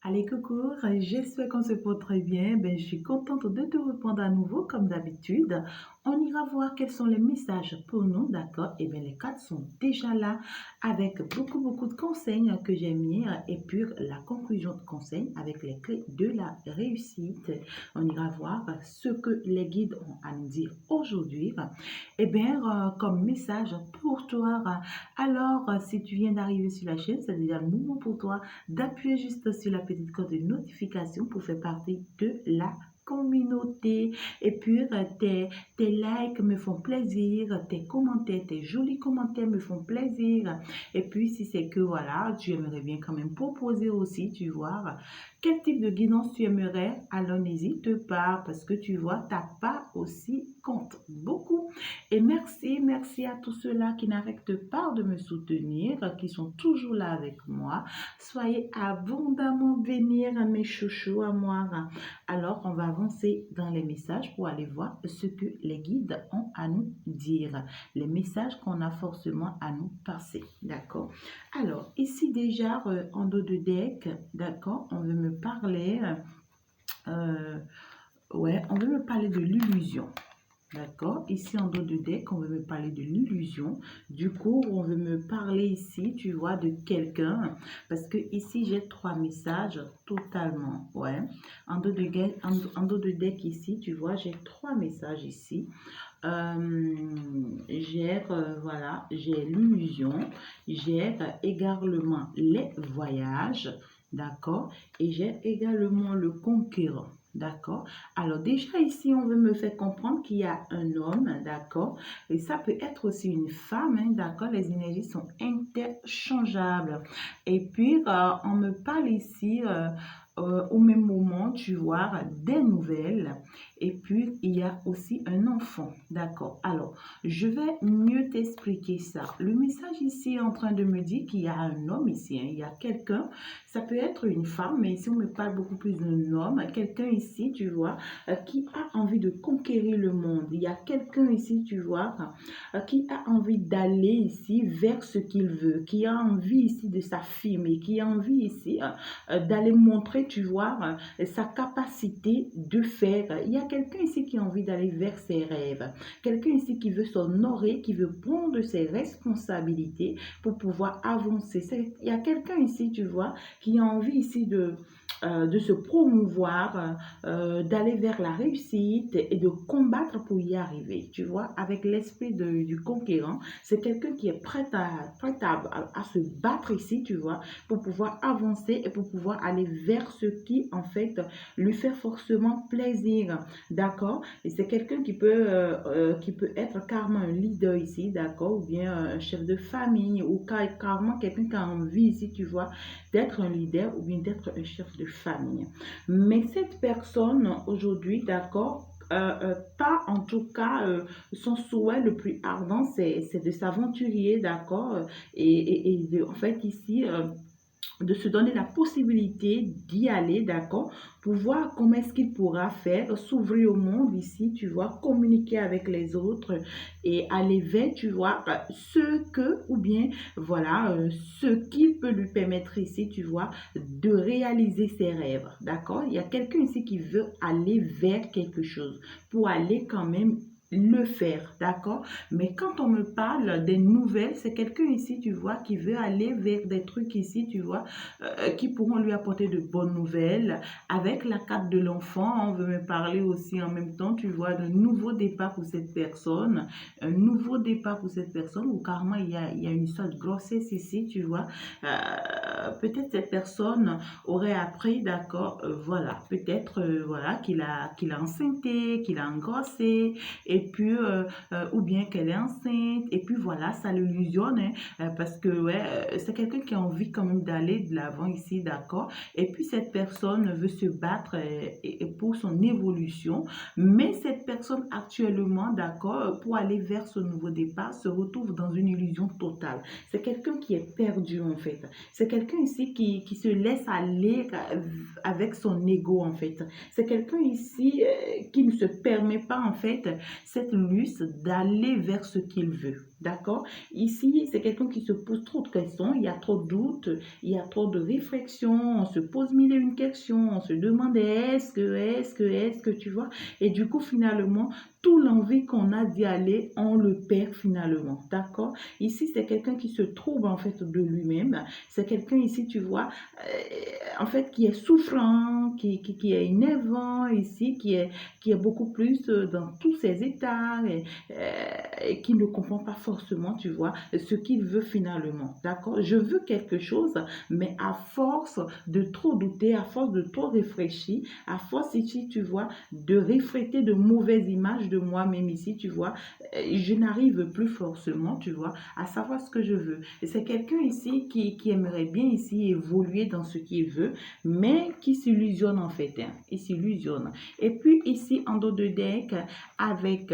Allez, coucou, j'espère qu'on se porte très bien. Je suis contente de te répondre à nouveau comme d'habitude. On ira voir quels sont les messages pour nous, d'accord? Les cartes sont déjà là avec beaucoup de conseils que j'ai mis et puis la conclusion de conseils avec les clés de la réussite. On ira voir ce que les guides ont à nous dire aujourd'hui. Comme message pour toi. Alors, si tu viens d'arriver sur la chaîne, c'est déjà le moment pour toi d'appuyer juste sur la petite cloche de notification pour faire partie de la communauté. Et puis, tes likes me font plaisir, tes commentaires, tes jolis commentaires me font plaisir. Et puis, si c'est que, voilà, tu aimerais bien quand même proposer aussi, tu vois, quel type de guidance tu aimerais, alors n'hésite pas, parce que tu vois, ta part aussi compte beaucoup. Et merci à tous ceux-là qui n'arrêtent pas de me soutenir, qui sont toujours là avec moi. Soyez abondamment bénis, mes chouchous à moi. Alors, on va avancer dans les messages pour aller voir ce que les guides ont à nous dire. Les messages qu'on a forcément à nous passer. D'accord? Alors, ici déjà, en dos de deck, d'accord, on veut me parler... on veut me parler de l'illusion. D'accord? Ici, en dos de deck, on veut me parler de l'illusion. Du coup, on veut me parler ici, tu vois, de quelqu'un. Parce que ici, j'ai trois messages totalement. Ouais. En dos de deck, ici, tu vois, j'ai trois messages ici. Voilà, j'ai l'illusion. J'ai également les voyages. D'accord? Et j'ai également le conquérant. D'accord? Alors déjà ici, on veut me faire comprendre qu'il y a un homme, d'accord? Et ça peut être aussi une femme, hein, d'accord? Les énergies sont interchangeables. Et puis, on me parle ici, au même moment, tu vois, des nouvelles. Et puis, il y a aussi un enfant, d'accord? Alors, je vais mieux t'expliquer ça. Le message ici est en train de me dire qu'il y a un homme ici, hein, il y a quelqu'un. Ça peut être une femme, mais ici, on me parle beaucoup plus d'un homme. Quelqu'un ici, tu vois, qui a envie de conquérir le monde. Il y a quelqu'un ici, tu vois, qui a envie d'aller ici vers ce qu'il veut, qui a envie ici de s'affirmer, qui a envie ici d'aller montrer, tu vois, sa capacité de faire. Il y a quelqu'un ici qui a envie d'aller vers ses rêves. Quelqu'un ici qui veut s'honorer, qui veut prendre ses responsabilités pour pouvoir avancer. Il y a quelqu'un ici, tu vois, qui a envie ici de se promouvoir, d'aller vers la réussite et de combattre pour y arriver. Tu vois, avec l'esprit du conquérant, c'est quelqu'un qui est prêt à se battre ici, tu vois, pour pouvoir avancer et pour pouvoir aller vers ce qui, en fait, lui fait forcément plaisir. D'accord? Et c'est quelqu'un qui peut être carrément un leader ici, d'accord? Ou bien un chef de famille, ou carrément quelqu'un qui a envie ici, tu vois, d'être un leader ou bien d'être un chef de famille. Mais cette personne aujourd'hui, d'accord, pas en tout cas son souhait le plus ardent, c'est de s'aventurer, d'accord, en fait ici, de se donner la possibilité d'y aller, d'accord, pour voir comment est-ce qu'il pourra faire, s'ouvrir au monde ici, tu vois, communiquer avec les autres et aller vers, tu vois, ce que, ou bien, voilà, ce qui peut lui permettre ici, tu vois, de réaliser ses rêves, d'accord. Il y a quelqu'un ici qui veut aller vers quelque chose, pour aller quand même le faire, d'accord? Mais quand on me parle des nouvelles, c'est quelqu'un ici, tu vois, qui veut aller vers des trucs ici, tu vois, qui pourront lui apporter de bonnes nouvelles. Avec la carte de l'enfant, on veut me parler aussi en même temps, tu vois, d'un nouveau départ pour cette personne, un nouveau départ pour cette personne, ou carrément il y a une sorte de grossesse ici, tu vois. Peut-être cette personne aurait appris, d'accord, voilà, peut-être, voilà, qu'il a enceinté, qu'il a engrossé, et puis, ou bien qu'elle est enceinte, et puis voilà, ça l'illusionne, hein, parce que, ouais, c'est quelqu'un qui a envie quand même d'aller de l'avant ici, d'accord, et puis cette personne veut se battre et pour son évolution, mais cette personne actuellement, d'accord, pour aller vers ce nouveau départ, se retrouve dans une illusion totale. C'est quelqu'un qui est perdu, en fait. C'est quelqu'un ici qui se laisse aller avec son ego, en fait. C'est quelqu'un ici qui ne se permet pas, en fait, cette luce d'aller vers ce qu'il veut. D'accord? Ici, c'est quelqu'un qui se pose trop de questions, il y a trop de doutes, il y a trop de réflexions, on se pose mille et une questions, on se demande est-ce que, tu vois? Et du coup, finalement, tout l'envie qu'on a d'y aller, on le perd finalement. D'accord? Ici, c'est quelqu'un qui se trouve en fait de lui-même. C'est quelqu'un ici, tu vois, en fait, qui est souffrant, qui est énervant ici, qui est beaucoup plus dans tous ses états et qui ne comprend pas forcément, tu vois, ce qu'il veut finalement. D'accord? Je veux quelque chose, mais à force de trop douter, à force de trop réfléchir, à force ici, tu vois, de refléter de mauvaises images de moi-même ici, tu vois, je n'arrive plus forcément, tu vois, à savoir ce que je veux. Et c'est quelqu'un ici qui aimerait bien ici évoluer dans ce qu'il veut, mais qui s'illusionne en fait. Hein. Il s'illusionne. Et puis ici, en dos de deck, avec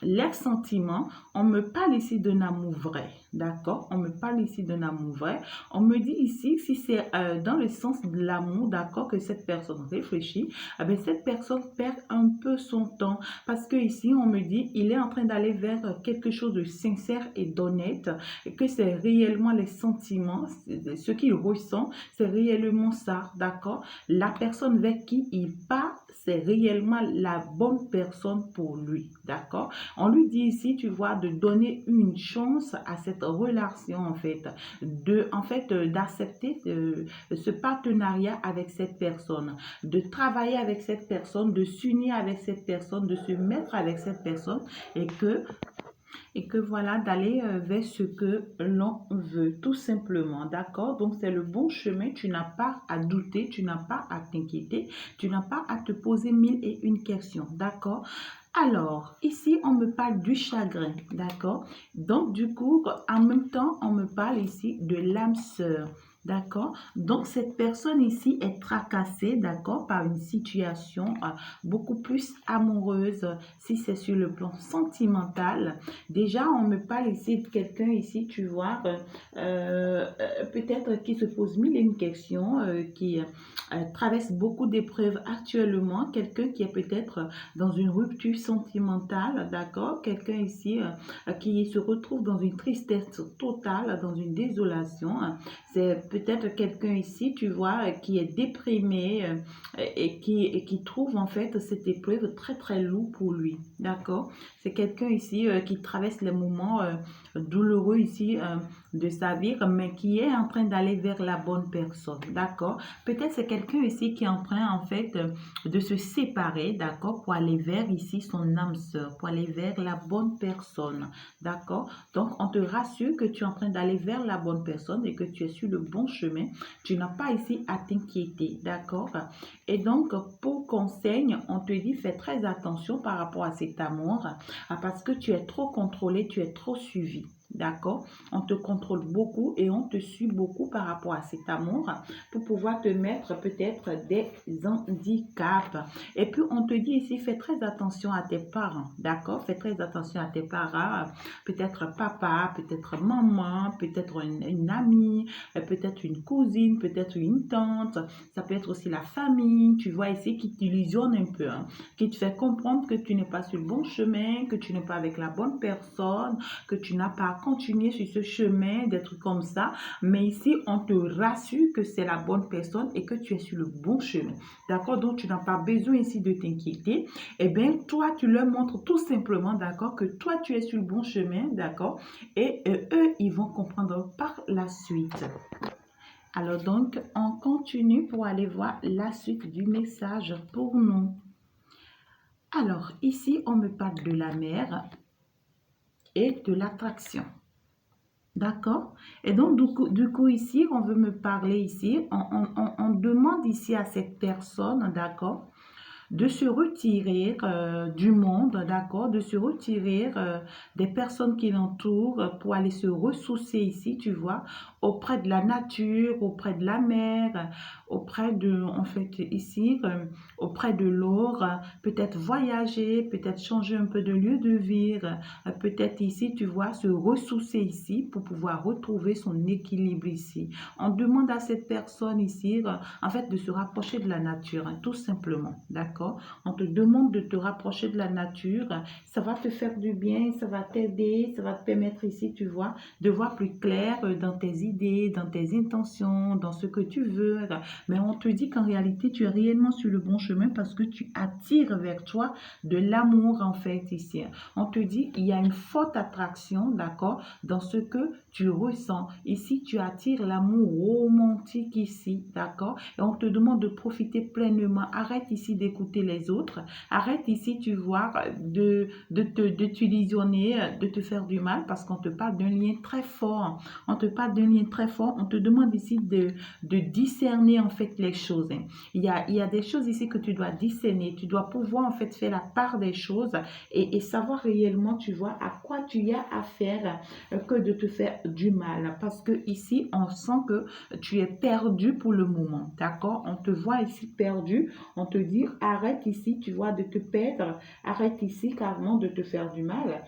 les sentiments, on me parle ici d'un amour vrai, d'accord? On me parle ici d'un amour vrai. On me dit ici, si c'est dans le sens de l'amour, d'accord, que cette personne réfléchit, eh bien, cette personne perd un peu son temps parce que ici, on me dit, il est en train d'aller vers quelque chose de sincère et d'honnête et que c'est réellement les sentiments, ce qu'il ressent, c'est réellement ça, d'accord? La personne vers qui il part, c'est réellement la bonne personne pour lui, d'accord? On lui dit ici, tu vois, de donner une chance à cette relation, en fait, d'accepter ce partenariat avec cette personne, de travailler avec cette personne, de s'unir avec cette personne, de se mettre avec cette personne et que voilà, d'aller vers ce que l'on veut, tout simplement, d'accord? Donc, c'est le bon chemin, tu n'as pas à douter, tu n'as pas à t'inquiéter, tu n'as pas à te poser mille et une questions, d'accord? Alors, ici, on me parle du chagrin, d'accord? Donc, du coup, en même temps, on me parle ici de l'âme sœur. D'accord? Donc, cette personne ici est tracassée, d'accord, par une situation beaucoup plus amoureuse, si c'est sur le plan sentimental. Déjà, on me parle ici de quelqu'un ici, tu vois, peut-être qui se pose mille et une questions, qui traverse beaucoup d'épreuves actuellement, quelqu'un qui est peut-être dans une rupture sentimentale, d'accord, quelqu'un ici qui se retrouve dans une tristesse totale, dans une désolation. C'est peut-être quelqu'un ici, tu vois, qui est déprimé et qui trouve en fait cette épreuve très très lourde pour lui, d'accord. C'est quelqu'un ici qui traverse les moments douloureux ici de sa vie, mais qui est en train d'aller vers la bonne personne, d'accord. Peut-être c'est quelqu'un ici qui est en train en fait de se séparer, d'accord, pour aller vers ici son âme sœur, pour aller vers la bonne personne, d'accord. Donc on te rassure que tu es en train d'aller vers la bonne personne et que tu es sur le bon chemin. Tu n'as pas ici à t'inquiéter, d'accord. Et donc pour conseil, on te dit fais très attention par rapport à cet amour parce que tu es trop contrôlé, tu es trop suivi. D'accord? On te contrôle beaucoup et on te suit beaucoup par rapport à cet amour pour pouvoir te mettre peut-être des handicaps. Et puis, on te dit ici, fais très attention à tes parents. D'accord? Fais très attention à tes parents. Peut-être papa, peut-être maman, peut-être une amie, peut-être une cousine, peut-être une tante. Ça peut être aussi la famille, tu vois ici, qui t'illusionne un peu, hein, qui te fait comprendre que tu n'es pas sur le bon chemin, que tu n'es pas avec la bonne personne, que tu n'as pas à continuer sur ce chemin, d'être comme ça. Mais ici, on te rassure que c'est la bonne personne et que tu es sur le bon chemin. D'accord? Donc, tu n'as pas besoin ici de t'inquiéter. Eh bien, toi, tu leur montres tout simplement, d'accord, que toi, tu es sur le bon chemin, d'accord? Et eux, ils vont comprendre par la suite. Alors donc, on continue pour aller voir la suite du message pour nous. Alors, ici, on me parle de la mer et de l'attraction. D'accord? Et donc, du coup, ici, on veut me parler ici, on demande ici à cette personne, d'accord, de se retirer du monde, d'accord, de se retirer des personnes qui l'entourent pour aller se ressourcer ici, tu vois, auprès de la nature, auprès de la mer, auprès de, en fait, ici, auprès de l'or, peut-être voyager, peut-être changer un peu de lieu de vie, peut-être ici, tu vois, se ressourcer ici pour pouvoir retrouver son équilibre ici. On demande à cette personne ici, en fait, de se rapprocher de la nature, tout simplement, d'accord? On te demande de te rapprocher de la nature, ça va te faire du bien, ça va t'aider, ça va te permettre ici, tu vois, de voir plus clair dans tes idées, dans tes intentions, dans ce que tu veux. Mais on te dit qu'en réalité, tu es réellement sur le bon chemin parce que tu attires vers toi de l'amour, en fait, ici. On te dit, il y a une forte attraction, d'accord, dans ce que tu ressens. Ici, tu attires l'amour romantique ici, d'accord? Et on te demande de profiter pleinement. Arrête ici d'écouter les autres. Arrête ici, tu vois, de t'illusionner, de te faire du mal parce qu'on te parle d'un lien très fort. On te parle d'un lien très fort. On te demande ici de discerner en fait les choses. Il y a des choses ici que tu dois discerner. Tu dois pouvoir en fait faire la part des choses et savoir réellement, tu vois, à quoi tu as affaire que de te faire du mal. Parce que ici, on sent que tu es perdu pour le moment. D'accord? On te voit ici perdu. On te dit, arrête ici, tu vois, de te perdre. Arrête ici carrément de te faire du mal.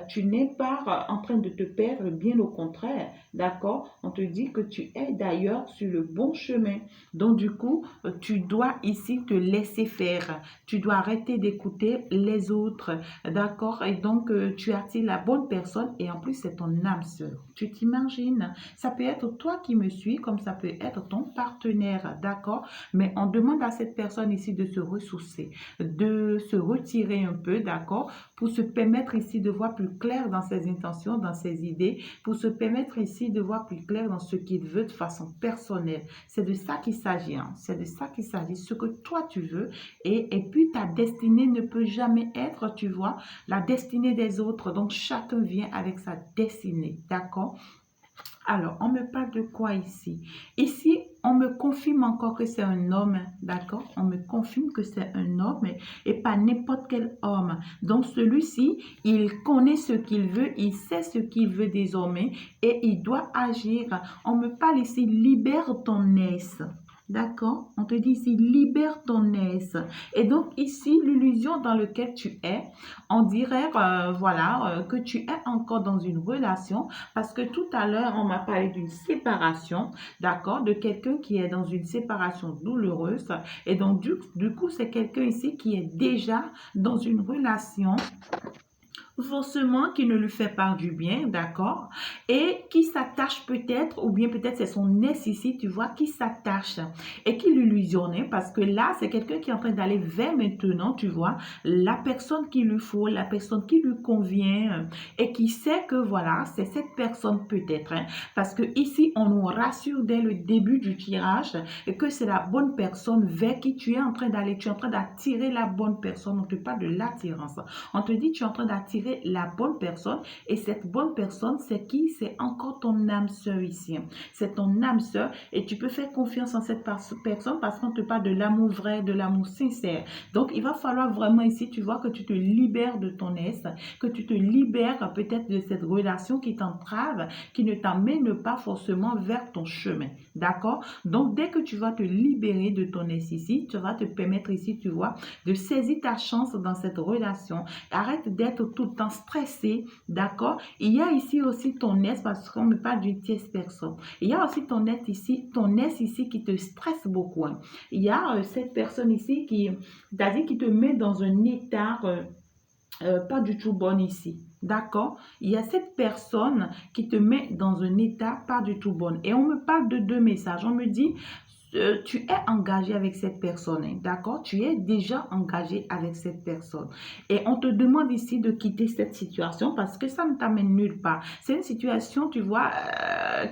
Tu n'es pas en train de te perdre, bien au contraire. D'accord? On te dit que tu es d'ailleurs sur le bon chemin. Donc, du coup, tu dois ici te laisser faire. Tu dois arrêter d'écouter les autres. D'accord? Et donc, tu attires la bonne personne et en plus, c'est ton âme sœur. Tu t'imagines? Ça peut être toi qui me suis, comme ça peut être ton partenaire. D'accord? Mais on demande à cette personne ici de se ressourcer, de se retirer un peu, d'accord? Pour se permettre ici de voir plus clair dans ses intentions, dans ses idées, pour se permettre ici de voir plus clair dans ce qu'il veut de façon personnelle. C'est de ça qu'il s'agit, hein. C'est de ça qu'il s'agit, ce que toi tu veux. Et puis ta destinée ne peut jamais être, tu vois, la destinée des autres. Donc chacun vient avec sa destinée, d'accord? Alors, on me parle de quoi ici? Ici, on me confirme encore que c'est un homme, d'accord? On me confirme que c'est un homme et pas n'importe quel homme. Donc, celui-ci, il connaît ce qu'il veut, il sait ce qu'il veut désormais et il doit agir. On me parle ici, libère ton aise. D'accord? On te dit ici, libère ton aise. Et donc ici, l'illusion dans laquelle tu es, on dirait, voilà, que tu es encore dans une relation parce que tout à l'heure, on m'a parlé d'une séparation, d'accord, de quelqu'un qui est dans une séparation douloureuse. Et donc, du coup, c'est quelqu'un ici qui est déjà dans une relation forcément qui ne lui fait pas du bien, d'accord, et qui s'attache peut-être, ou bien peut-être c'est son ex ici, tu vois, qui s'attache et qui l'illusionne, parce que là, c'est quelqu'un qui est en train d'aller vers maintenant, tu vois, la personne qu'il lui faut, la personne qui lui convient, et qui sait que voilà, c'est cette personne peut-être, hein, parce que ici, on nous rassure dès le début du tirage et que c'est la bonne personne vers qui tu es en train d'aller, tu es en train d'attirer la bonne personne, on te parle de l'attirance. On te dit tu es en train d'attirer la bonne personne et cette bonne personne, c'est qui? C'est encore ton âme sœur ici. C'est ton âme sœur et tu peux faire confiance en cette personne parce qu'on te parle de l'amour vrai, de l'amour sincère. Donc, il va falloir vraiment ici, tu vois, que tu te libères de ton ex, que tu te libères peut-être de cette relation qui t'entrave, qui ne t'amène pas forcément vers ton chemin. D'accord? Donc, dès que tu vas te libérer de ton ex ici, tu vas te permettre ici, tu vois, de saisir ta chance dans cette relation. Arrête d'être tout le temps stressé, d'accord? Il y a ici aussi ton ex, parce qu'on me parle d'une tierce personne. Il y a aussi ton ex ici qui te stresse beaucoup, hein. Il y a cette personne ici qui, c'est-à-dire qui te met dans un état pas du tout bon ici. D'accord? Il y a cette personne qui te met dans un état pas du tout bon. Et on me parle de deux messages. On me dit, tu es engagé avec cette personne, hein, d'accord? Tu es déjà engagé avec cette personne. Et on te demande ici de quitter cette situation parce que ça ne t'amène nulle part. C'est une situation, tu vois,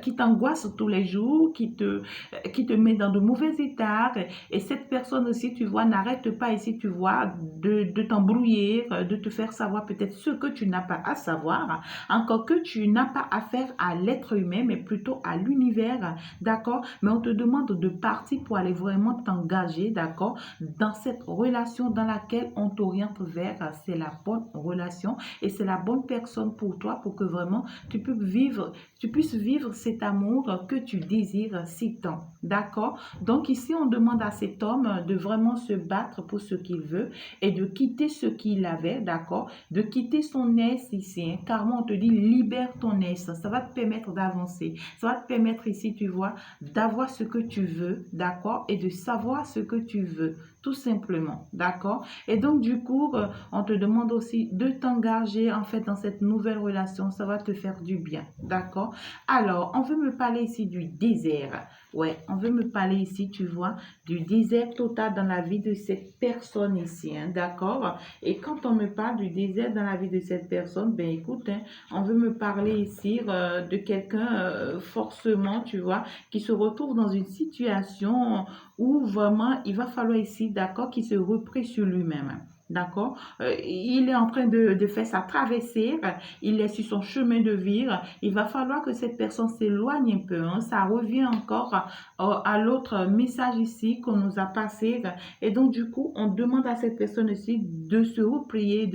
qui t'angoisse tous les jours, qui te met dans de mauvais états. Et cette personne aussi, tu vois, n'arrête pas ici, tu vois, de t'embrouiller, de te faire savoir peut-être ce que tu n'as pas à savoir. Encore que tu n'as pas affaire à l'être humain, mais plutôt à l'univers, d'accord? Mais on te demande de parti pour aller vraiment t'engager, d'accord, dans cette relation dans laquelle on t'oriente vers, c'est la bonne relation et c'est la bonne personne pour toi pour que vraiment tu puisses vivre cet amour que tu désires si tant, d'accord? Donc ici, on demande à cet homme de vraiment se battre pour ce qu'il veut et de quitter ce qu'il avait, d'accord? De quitter son aise ici, hein. Car moi, on te dit, libère ton aise. Ça va te permettre d'avancer. Ça va te permettre ici, tu vois, d'avoir ce que tu veux, d'accord? Et de savoir ce que tu veux, tout simplement, d'accord? Et donc, du coup, on te demande aussi de t'engager, en fait, dans cette nouvelle relation. Ça va te faire du bien, d'accord? Alors, on veut me parler ici du désert. Ouais, on veut me parler ici, tu vois, du désert total dans la vie de cette personne ici, hein, d'accord? Et quand on me parle du désert dans la vie de cette personne, ben écoute, hein, on veut me parler ici de quelqu'un forcément, tu vois, qui se retrouve dans une situation où vraiment il va falloir ici, d'accord, qu'il se replie sur lui-même. D'accord? Il est en train de faire sa traversée, il est sur son chemin de vie. Il va falloir que cette personne s'éloigne un peu, hein. Ça revient encore à l'autre message ici qu'on nous a passé. Et donc, du coup, on demande à cette personne ici de se replier,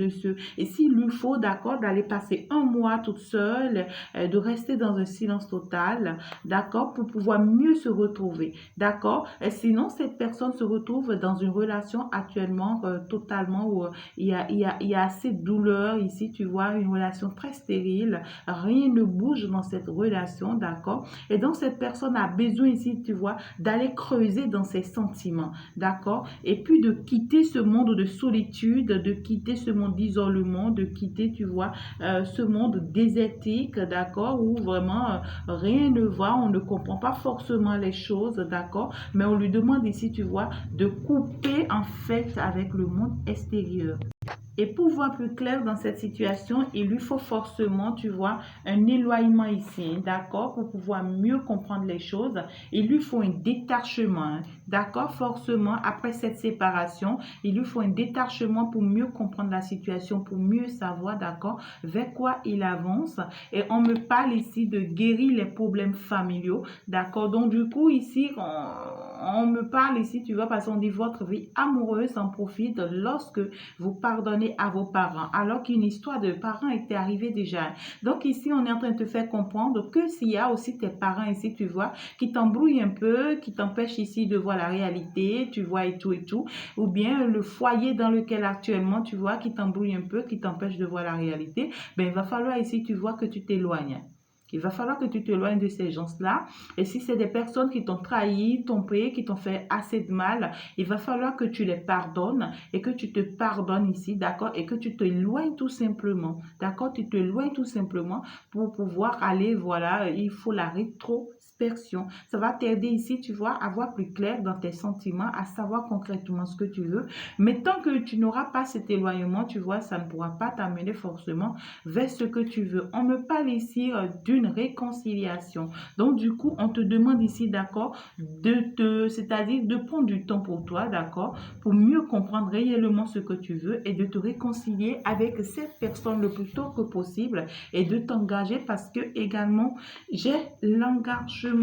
et s'il lui faut, d'accord, d'aller passer un mois toute seule, de rester dans un silence total, d'accord, pour pouvoir mieux se retrouver, d'accord. Et sinon, cette personne se retrouve dans une relation actuellement totalement où il y a assez de douleur ici, tu vois, une relation très stérile, rien ne bouge dans cette relation, d'accord. Et donc, cette personne a besoin ici, tu vois, d'aller creuser dans ses sentiments, d'accord, et puis de quitter ce monde de solitude, de quitter ce monde d'isolement, de quitter, tu vois, ce monde désertique, d'accord, où vraiment rien ne va, on ne comprend pas forcément les choses, d'accord, mais on lui demande ici, tu vois, de couper en fait avec le monde extérieur. Et pour voir plus clair dans cette situation, il lui faut forcément, tu vois, un éloignement ici, d'accord, pour pouvoir mieux comprendre les choses. Il lui faut un détachement, hein, d'accord, forcément, après cette séparation, il lui faut un détachement pour mieux comprendre la situation, pour mieux savoir, d'accord, vers quoi il avance. Et on me parle ici de guérir les problèmes familiaux, d'accord. Donc, du coup, ici, on me parle ici, tu vois, parce qu'on dit votre vie amoureuse en profite lorsque vous pardonnez à vos parents, alors qu'une histoire de parents était arrivée déjà. Donc ici, on est en train de te faire comprendre que s'il y a aussi tes parents ici, tu vois, qui t'embrouillent un peu, qui t'empêchent ici de voir la réalité, tu vois, et tout, ou bien le foyer dans lequel actuellement, tu vois, qui t'embrouille un peu, qui t'empêche de voir la réalité, ben il va falloir ici, tu vois, que tu t'éloignes. Il va falloir que tu t'éloignes de ces gens-là. Et si c'est des personnes qui t'ont trahi, t'ont payé, qui t'ont fait assez de mal, il va falloir que tu les pardonnes et que tu te pardonnes ici, d'accord? Et que tu t'éloignes tout simplement, d'accord? Tu t'éloignes tout simplement pour pouvoir aller, voilà, il faut la rétrospection. Ça va t'aider ici, tu vois, à voir plus clair dans tes sentiments, à savoir concrètement ce que tu veux. Mais tant que tu n'auras pas cet éloignement, tu vois, ça ne pourra pas t'amener forcément vers ce que tu veux. On me parle ici d'une réconciliation. Donc, du coup, on te demande ici, d'accord, c'est-à-dire de prendre du temps pour toi, d'accord, pour mieux comprendre réellement ce que tu veux et de te réconcilier avec cette personne le plus tôt que possible et de t'engager parce que également, j'ai l'engagement.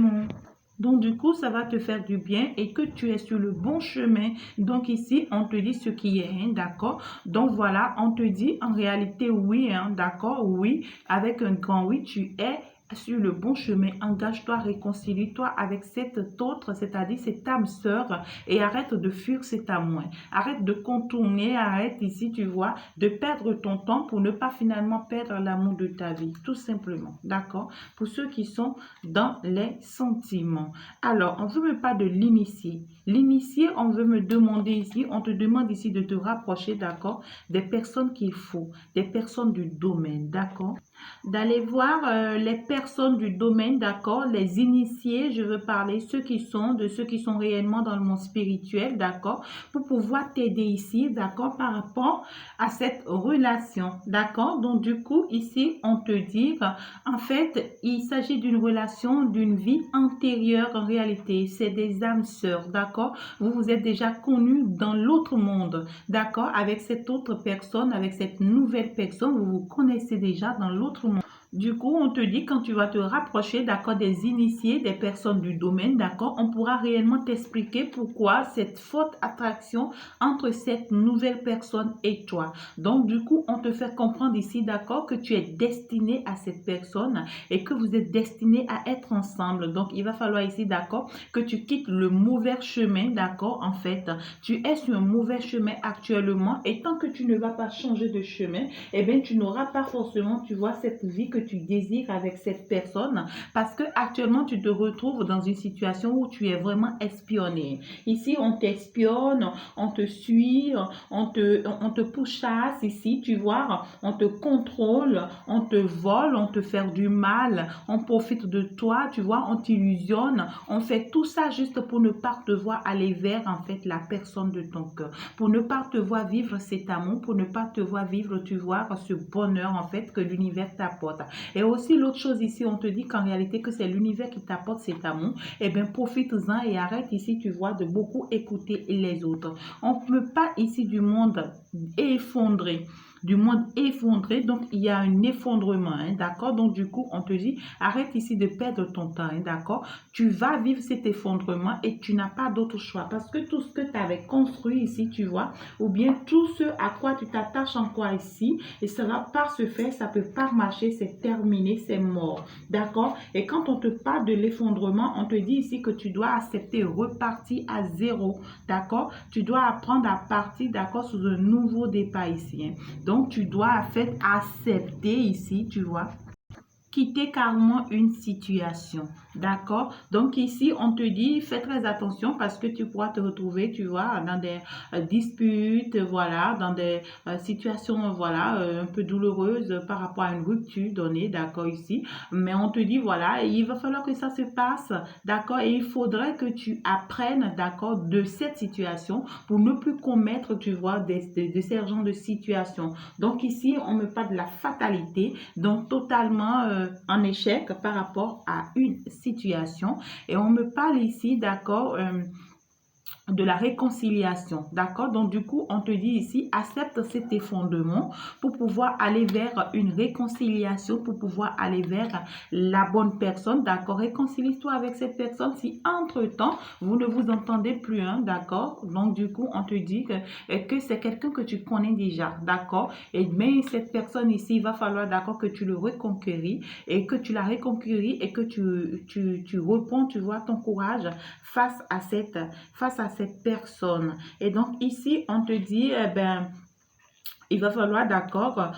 Donc, du coup, ça va te faire du bien et que tu es sur le bon chemin. Donc, ici, on te dit ce qui est, hein, d'accord? Donc, voilà, on te dit en réalité oui, hein, d'accord? Oui, avec un grand oui, tu es sur le bon chemin. Engage-toi, réconcilie-toi avec cette autre, c'est-à-dire cette âme sœur et arrête de fuir cet amour. Arrête de contourner, arrête ici, tu vois, de perdre ton temps pour ne pas finalement perdre l'amour de ta vie, tout simplement, d'accord? Pour ceux qui sont dans les sentiments. Alors, on ne veut même pas de l'initié. L'initié, on veut me demander ici, on te demande ici de te rapprocher, d'accord, des personnes qu'il faut, des personnes du domaine, d'accord? D'aller voir les personnes du domaine, d'accord, les initiés, je veux parler, de ceux qui sont réellement dans le monde spirituel, d'accord, pour pouvoir t'aider ici, d'accord, par rapport à cette relation, d'accord. Donc, du coup, ici, on te dit, en fait, il s'agit d'une relation, d'une vie antérieure en réalité, c'est des âmes sœurs, d'accord. Vous vous êtes déjà connus dans l'autre monde, d'accord, avec cette autre personne, avec cette nouvelle personne, vous vous connaissez déjà dans l'autre monde. Du coup, on te dit quand tu vas te rapprocher, d'accord, des initiés, des personnes du domaine, d'accord, on pourra réellement t'expliquer pourquoi cette forte attraction entre cette nouvelle personne et toi. Donc, du coup, on te fait comprendre ici, d'accord, que tu es destiné à cette personne et que vous êtes destiné à être ensemble. Donc, il va falloir ici, d'accord, que tu quittes le mauvais chemin, d'accord, en fait. Tu es sur un mauvais chemin actuellement et tant que tu ne vas pas changer de chemin, eh bien, tu n'auras pas forcément, tu vois, cette vie que tu désires avec cette personne parce que actuellement, tu te retrouves dans une situation où tu es vraiment espionné. Ici, on t'espionne, on te suit, on te pourchasse ici, tu vois, on te contrôle, on te vole, on te fait du mal, on profite de toi, tu vois, on t'illusionne, on fait tout ça juste pour ne pas te voir aller vers, en fait, la personne de ton cœur, pour ne pas te voir vivre cet amour, pour ne pas te voir vivre, tu vois, ce bonheur, en fait, que l'univers t'apporte. Et aussi, l'autre chose ici, on te dit qu'en réalité, que c'est l'univers qui t'apporte cet amour, eh bien, profite-en et arrête ici, tu vois, de beaucoup écouter les autres. On ne peut pas ici du monde effondré. Donc il y a un effondrement, hein, d'accord? Donc du coup, on te dit, arrête ici de perdre ton temps, hein, d'accord? Tu vas vivre cet effondrement et tu n'as pas d'autre choix parce que tout ce que tu avais construit ici, tu vois, ou bien tout ce à quoi tu t'attaches encore ici, et ça va pas se faire, ça peut pas marcher, c'est terminé, c'est mort, d'accord? Et quand on te parle de l'effondrement, on te dit ici que tu dois accepter repartir à zéro, d'accord? Tu dois apprendre à partir, d'accord, sous un nouveau départ ici, hein. Donc, tu dois en fait accepter ici, tu vois, quitter carrément une situation. D'accord? Donc ici, on te dit, fais très attention parce que tu pourras te retrouver, tu vois, dans des disputes, voilà, dans des situations, voilà, un peu douloureuses par rapport à une rupture donnée, d'accord, ici. Mais on te dit, voilà, il va falloir que ça se passe, d'accord, et il faudrait que tu apprennes, d'accord, de cette situation pour ne plus commettre, tu vois, de ces genres de situations. Donc ici, on me parle de la fatalité, donc totalement en échec par rapport à une situation. Et on me parle ici, d'accord, de la réconciliation, d'accord? Donc, du coup, on te dit ici, accepte cet effondrement pour pouvoir aller vers une réconciliation, pour pouvoir aller vers la bonne personne, d'accord? Réconcilie-toi avec cette personne si entre-temps, vous ne vous entendez plus, hein, d'accord? Donc, du coup, on te dit que c'est quelqu'un que tu connais déjà, d'accord? Et mais cette personne ici, il va falloir, d'accord, que tu le reconquéris et que tu la reconquéris et que tu reprends, tu vois, ton courage face à cette personne. Et donc ici, on te dit, eh ben, il va falloir, d'accord,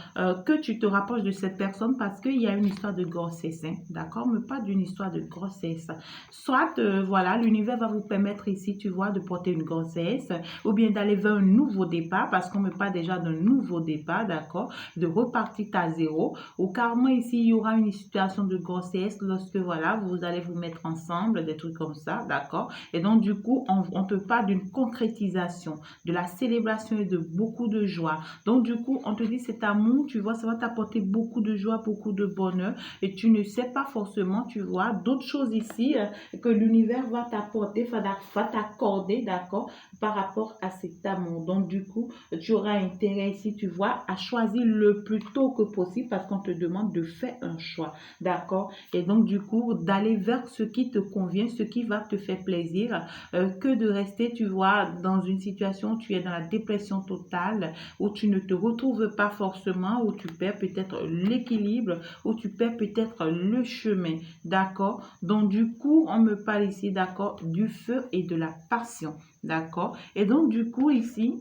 que tu te rapproches de cette personne parce qu'il y a une histoire de grossesse, hein, d'accord, mais pas d'une histoire de grossesse. Soit, voilà, l'univers va vous permettre ici, tu vois, de porter une grossesse ou bien d'aller vers un nouveau départ parce qu'on me parle déjà d'un nouveau départ, d'accord, de repartir à zéro. Ou carrément ici, il y aura une situation de grossesse lorsque, voilà, vous allez vous mettre ensemble, des trucs comme ça, d'accord. Et donc, du coup, on te parle d'une concrétisation, de la célébration et de beaucoup de joie. Donc, du coup, on te dit cet amour, tu vois, ça va t'apporter beaucoup de joie, beaucoup de bonheur. Et tu ne sais pas forcément, tu vois, d'autres choses ici que l'univers va t'apporter, va t'accorder, d'accord, par rapport à cet amour. Donc, du coup, tu auras intérêt ici, tu vois, à choisir le plus tôt que possible parce qu'on te demande de faire un choix, d'accord? Et donc, du coup, d'aller vers ce qui te convient, ce qui va te faire plaisir, que de rester, tu vois, dans une situation où tu es dans la dépression totale, où tu ne te retrouves pas forcément, où tu perds peut-être l'équilibre, où tu perds peut-être le chemin, d'accord? Donc, du coup, on me parle ici, d'accord, du feu et de la passion, d'accord? Et donc, du coup, ici,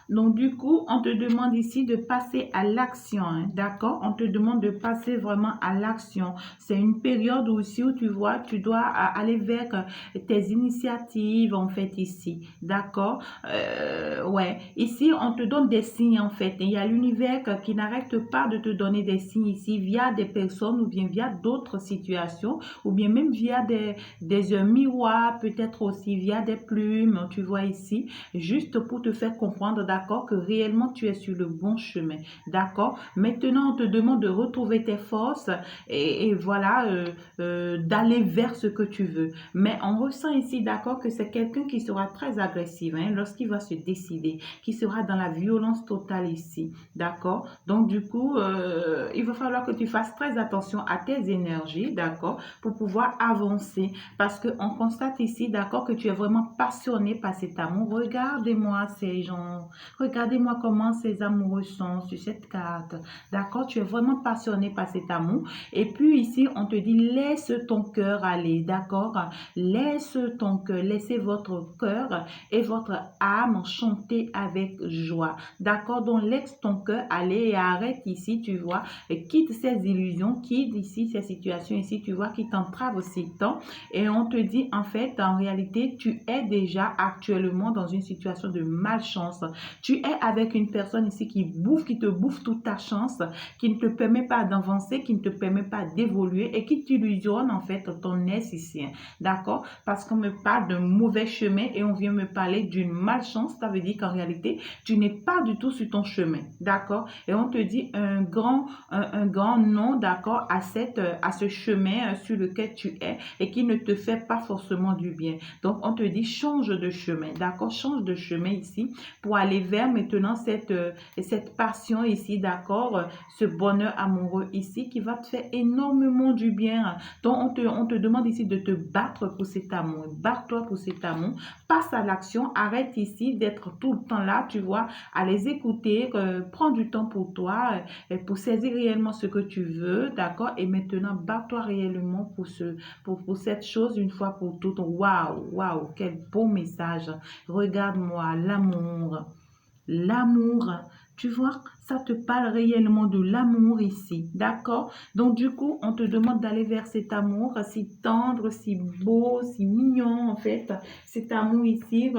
donc, du coup, on te demande ici de passer à l'action, hein, d'accord? On te demande de passer vraiment à l'action. C'est une période aussi où tu vois, tu dois aller vers tes initiatives, en fait, ici, d'accord? Ouais, ici, on te donne des signes, en fait. Il y a l'univers qui n'arrête pas de te donner des signes ici via des personnes ou bien via d'autres situations ou bien même via des miroirs, peut-être aussi via des plumes, tu vois ici, juste pour te faire comprendre, d'accord, que réellement tu es sur le bon chemin, d'accord. Maintenant, on te demande de retrouver tes forces et voilà, d'aller vers ce que tu veux. Mais on ressent ici, d'accord, que c'est quelqu'un qui sera très agressif hein, lorsqu'il va se décider, qui sera dans la violence totale ici, d'accord. Donc, du coup, il va falloir que tu fasses très attention à tes énergies, d'accord, pour pouvoir avancer. Parce qu'on constate ici, d'accord, que tu es vraiment passionné par cet amour. Regardez-moi ces gens, regardez-moi comment ces amoureux sont sur cette carte, d'accord. Tu es vraiment passionné par cet amour. Et puis ici, on te dit, laisse ton cœur aller, d'accord. Laisse ton cœur, laissez votre cœur et votre âme chanter avec joie, d'accord. Donc, laisse ton cœur aller et arrête ici, tu vois, et quitte ces illusions, quitte ici ces situations ici, tu vois, qui t'entravent aussi tant. Et on te dit, en fait, en réalité, tu es déjà actuellement dans une situation de malchance. Tu es avec une personne ici qui te bouffe toute ta chance, qui ne te permet pas d'avancer, qui ne te permet pas d'évoluer et qui t'illusionne, en fait, ton est ici. D'accord? Parce qu'on me parle d'un mauvais chemin et on vient me parler d'une malchance. Ça veut dire qu'en réalité, tu n'es pas du tout sur ton chemin. D'accord? Et on te dit un grand non, d'accord, à ce chemin sur lequel tu es et qui ne te fait pas forcément du bien. Donc, on te dit change de chemin. D'accord? Change de chemin ici pour aller vers maintenant cette passion ici. D'accord? Ce bonheur amoureux ici qui va te faire énormément du bien. Donc, on te demande ici de te battre pour cet amour. Bats-toi pour cet amour. Passe à l'action. Arrête ici d'être tout le temps là, tu vois, à les écouter. Prends du temps pour toi, pour saisir réellement ce que tu veux, d'accord? Et maintenant, bats-toi réellement pour cette chose une fois pour toutes. Waouh, waouh, quel beau message. Regarde-moi, l'amour. L'amour, tu vois, ça te parle réellement de l'amour ici, d'accord? Donc du coup, on te demande d'aller vers cet amour si tendre, si beau, si mignon en fait, cet amour ici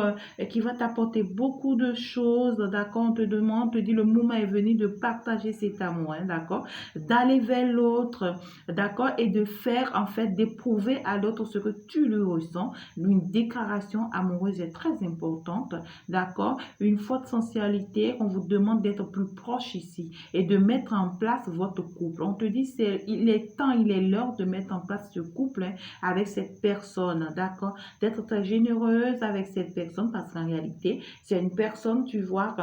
qui va t'apporter beaucoup de choses, d'accord? On te demande, on te dit le moment est venu de partager cet amour, hein, d'accord? D'aller vers l'autre, d'accord? Et de faire en fait, d'éprouver à l'autre ce que tu lui ressens. Une déclaration amoureuse est très importante, d'accord? Une forte sensualité, on vous demande d'être plus proche ici et de mettre en place votre couple. On te dit, il est temps, il est l'heure de mettre en place ce couple hein, avec cette personne, d'accord? D'être très généreuse avec cette personne parce qu'en réalité, c'est une personne, tu vois,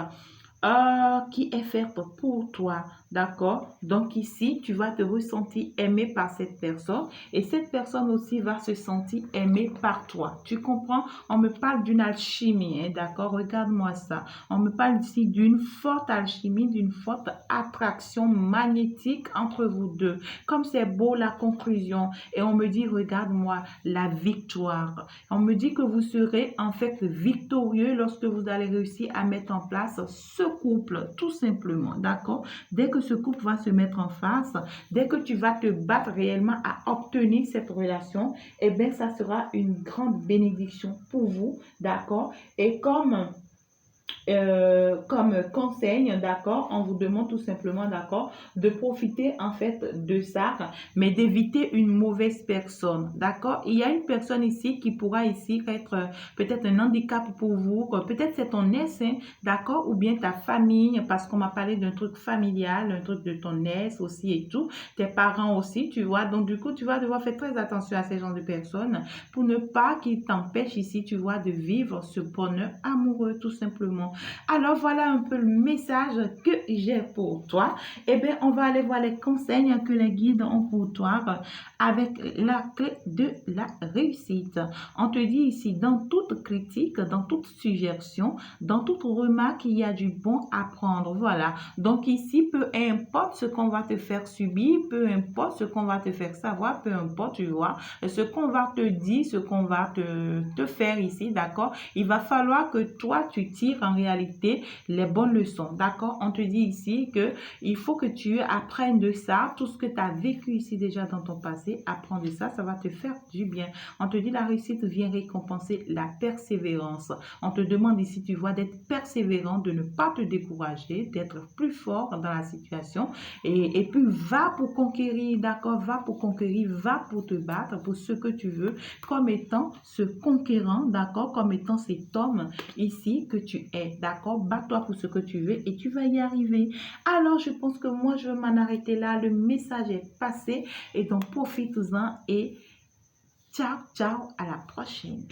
qui est faite pour toi, d'accord? Donc ici, tu vas te ressentir aimé par cette personne et cette personne aussi va se sentir aimée par toi. Tu comprends? On me parle d'une alchimie, hein, d'accord? Regarde-moi ça. On me parle ici d'une forte alchimie, d'une forte attraction magnétique entre vous deux. Comme c'est beau la conclusion et on me dit, regarde-moi, la victoire. On me dit que vous serez en fait victorieux lorsque vous allez réussir à mettre en place ce couple, tout simplement, d'accord? Dès que ce couple va se mettre en face, dès que tu vas te battre réellement à obtenir cette relation, eh bien, ça sera une grande bénédiction pour vous, d'accord? Et comme conseil, d'accord, on vous demande tout simplement, d'accord, de profiter en fait de ça, mais d'éviter une mauvaise personne, d'accord. Il y a une personne ici qui pourra ici être peut-être un handicap pour vous, peut-être c'est ton ex, hein, d'accord, ou bien ta famille, parce qu'on m'a parlé d'un truc familial, un truc de ton ex aussi et tout, tes parents aussi, tu vois. Donc du coup, tu vas devoir faire très attention à ces genres de personnes pour ne pas qu'ils t'empêchent ici, tu vois, de vivre ce bonheur amoureux tout simplement. Alors, voilà un peu le message que j'ai pour toi. Eh bien, on va aller voir les conseils que les guides ont pour toi avec la clé de la réussite. On te dit ici, dans toute critique, dans toute suggestion, dans toute remarque, il y a du bon à prendre. Voilà. Donc ici, peu importe ce qu'on va te faire subir, peu importe ce qu'on va te faire savoir, peu importe, tu vois, ce qu'on va te dire, ce qu'on va te faire ici, d'accord? Il va falloir que toi, tu tires en réalité les bonnes leçons, d'accord? On te dit ici que il faut que tu apprennes de ça, tout ce que tu as vécu ici déjà dans ton passé, apprends de ça, ça va te faire du bien. On te dit la réussite vient récompenser la persévérance. On te demande ici, tu vois, d'être persévérant, de ne pas te décourager, d'être plus fort dans la situation et puis va pour conquérir, d'accord? Va pour conquérir, va pour te battre pour ce que tu veux comme étant ce conquérant, d'accord? Comme étant cet homme ici que tu es. jamais, d'accord? Bats-toi pour ce que tu veux et tu vas y arriver. Alors, je pense que moi, je vais m'en arrêter là. Le message est passé et donc profite-en et ciao, ciao, à la prochaine.